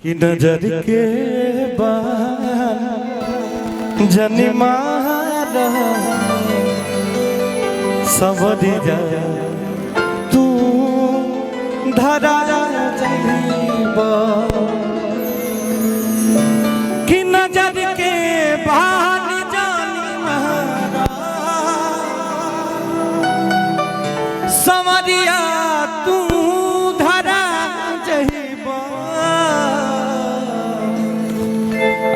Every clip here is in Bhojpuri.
कि नजर के बाद जनी मारा सवरी जा तू धरा जाइबा कि नजर के बाद जानी मारा सवरिया तू धरा जाइबा।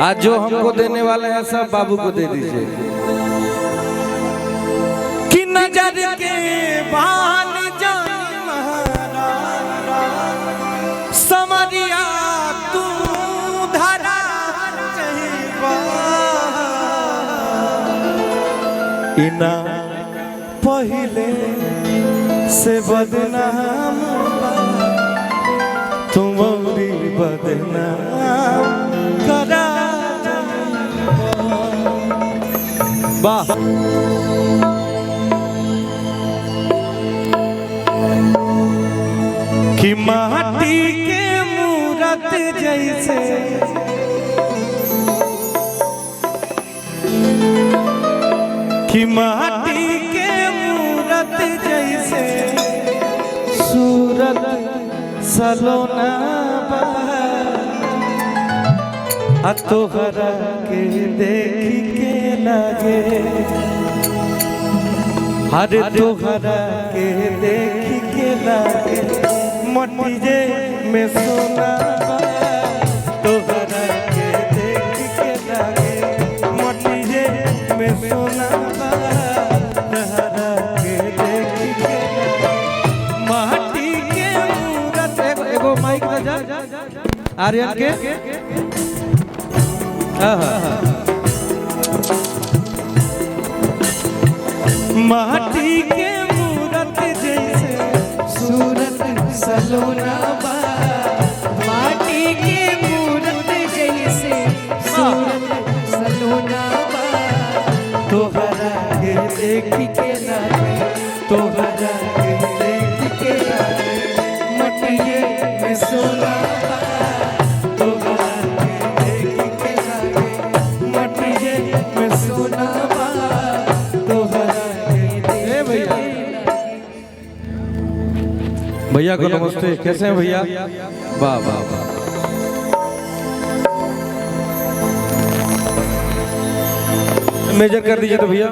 आज जो हमको देने वाले हैं सब बाबू को दे दीजिए। कि नजर के बान जानी महारा समरिया तू धरा जाइबा। इना पहले से बदनाम तुम बदनाम करा वाह। कि माटी के मूरत जैसे कि माटी के मूरत जैसे सूरत सलोना बा तोहरा के देखी के लागे हर तोहरा के देखी के लागे मटिजे में सोना बा तोहरा के देखी के लागे मटिजे में सोना बा तोहरा के देखी के लागे माटी के मूरत। एगो माइक जा आर्यन के माटी के मूरत जैसे सूरत सलोना बा माटी के मूरत जैसे सूरत सलोना बा तोहरा के देखी के लागे तोहरा के देखी के लागे मटिये में सोना बा तोहरा के देखी के लागे मटिये में सोना बा तोहरा के भैया भैया को नमस्ते। कैसे हैं भैया? वाह वाह वाह। मेजर कर दीजिए तो भैया।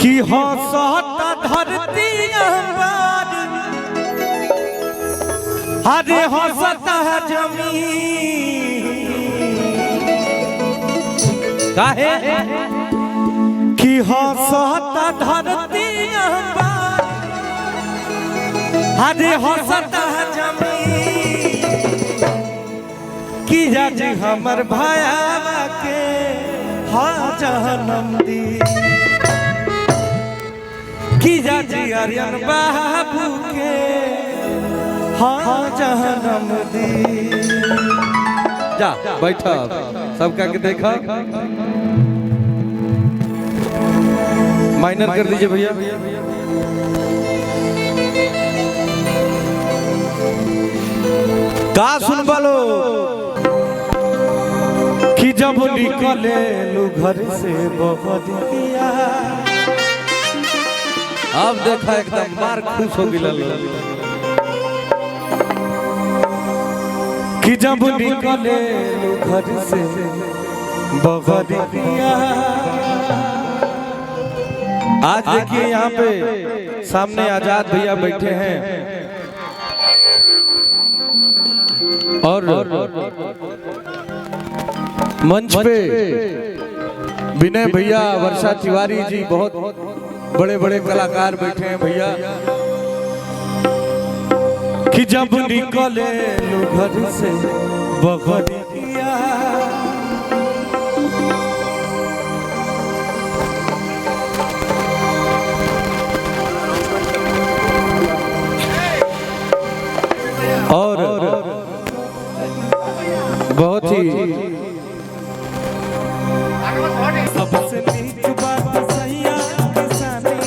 कि हंसता धरती अंबर हरे हंसता जमीन काहे कि हंसता धरती अंबर हरे हंसता जमीन कि आज हमर भाया के हाँ जन्म दी कि आज आर्यन बाबू के हाँ जन्म दी। जा बैठा सबका के देखा माइनर कर दीजिए भैया। का सुन बालो कि जब निकले लू घर से बहुत दिया अब देखा एकदम मार खुश हो गया कि जब निकले लू घर से बहुत दिया। आज देखिए यहाँ पे सामने आजाद भैया बैठे हैं और मंच पे विनय भैया वर्षा तिवारी जी बहुत बड़े बड़े कलाकार बैठे हैं भैया। कि जब निकले लो घर से बगरिया और बहुत ही सबसे नीक बात सैया किसानी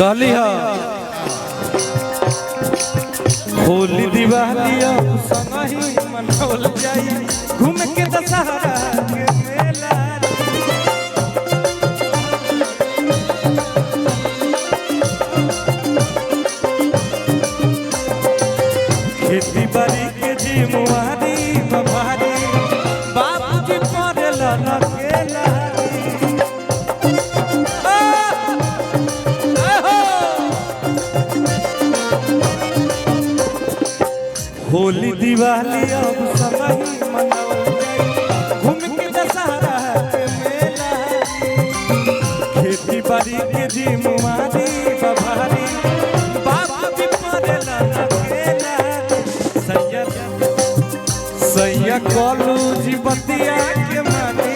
कहली होली दिवाली संगही मनावल जाई घूम के दशहरा के मेला खेती बाड़ी के जिम्मेवारी बभारी बाबूजी पड़ेला लकेला होली दिवाली अब सबही मनावल जाई घूम के दशहरा के मेला खेती बाड़ी के जिम्मेवारी बभारी बाबूजी पड़ेला लकेला सैया कलू जी बतिया के मानी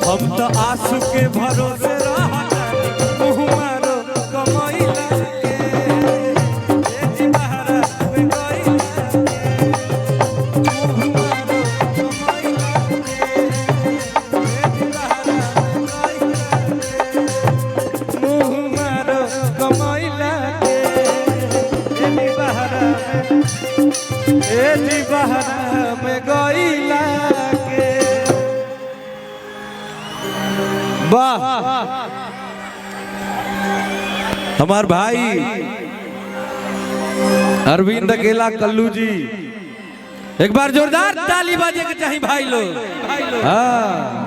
हम तो आंसू के भरोसे रहना मुँह मारो कमैला के जी बहरा में गइला के मुँह मारो कमैला के जी बहरा में गइला के मुँह मारो कमैला के जी बहरा जी बहरा में गइला के वाह हमार भाई अरविंद अकेला कल्लू जी एक बार जोरदार ताली बाजे के चाहिए भाई लोग हाँ